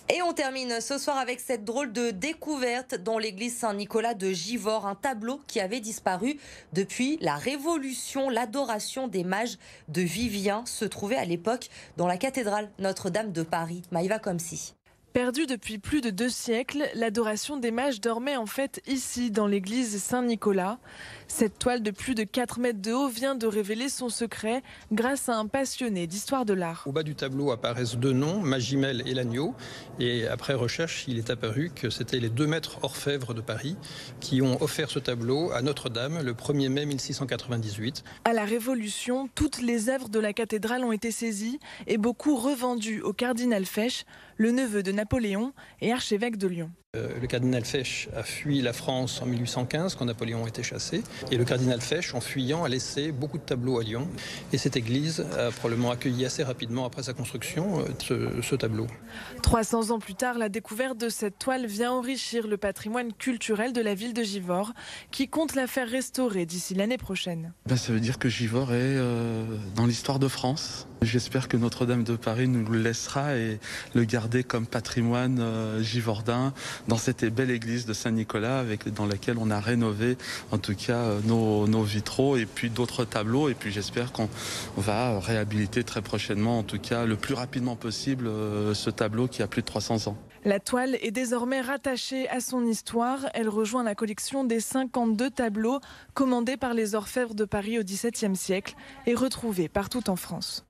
Et on termine ce soir avec cette drôle de découverte dans l'église Saint-Nicolas de Givors, un tableau qui avait disparu depuis la Révolution. L'adoration des mages de Vivien se trouvait à l'époque dans la cathédrale Notre-Dame de Paris. Maïva Komsi. Perdue depuis plus de 2 siècles, l'adoration des mages dormait en fait ici, dans l'église Saint-Nicolas. Cette toile de plus de 4 mètres de haut vient de révéler son secret grâce à un passionné d'histoire de l'art. Au bas du tableau apparaissent 2 noms, Magimel et l'agneau. Et après recherche, il est apparu que c'était les 2 maîtres orfèvres de Paris qui ont offert ce tableau à Notre-Dame le 1er mai 1698. À la Révolution, toutes les œuvres de la cathédrale ont été saisies et beaucoup revendues au cardinal Fesch, le neveu de Napoléon et archevêque de Lyon. Le cardinal Fesch a fui la France en 1815 quand Napoléon était chassé. Et le cardinal Fesch, en fuyant, a laissé beaucoup de tableaux à Lyon. Et cette église a probablement accueilli assez rapidement après sa construction ce tableau. 300 ans plus tard, la découverte de cette toile vient enrichir le patrimoine culturel de la ville de Givors, qui compte la faire restaurer d'ici l'année prochaine. Ça veut dire que Givors est dans l'histoire de France. J'espère que Notre-Dame de Paris nous le laissera et le garder comme patrimoine givordin dans cette belle église de Saint-Nicolas dans laquelle on a rénové en tout cas nos vitraux et puis d'autres tableaux. Et puis j'espère qu'on va réhabiliter très prochainement, en tout cas le plus rapidement possible, ce tableau qui a plus de 300 ans. La toile est désormais rattachée à son histoire. Elle rejoint la collection des 52 tableaux commandés par les orfèvres de Paris au XVIIe siècle et retrouvés partout en France.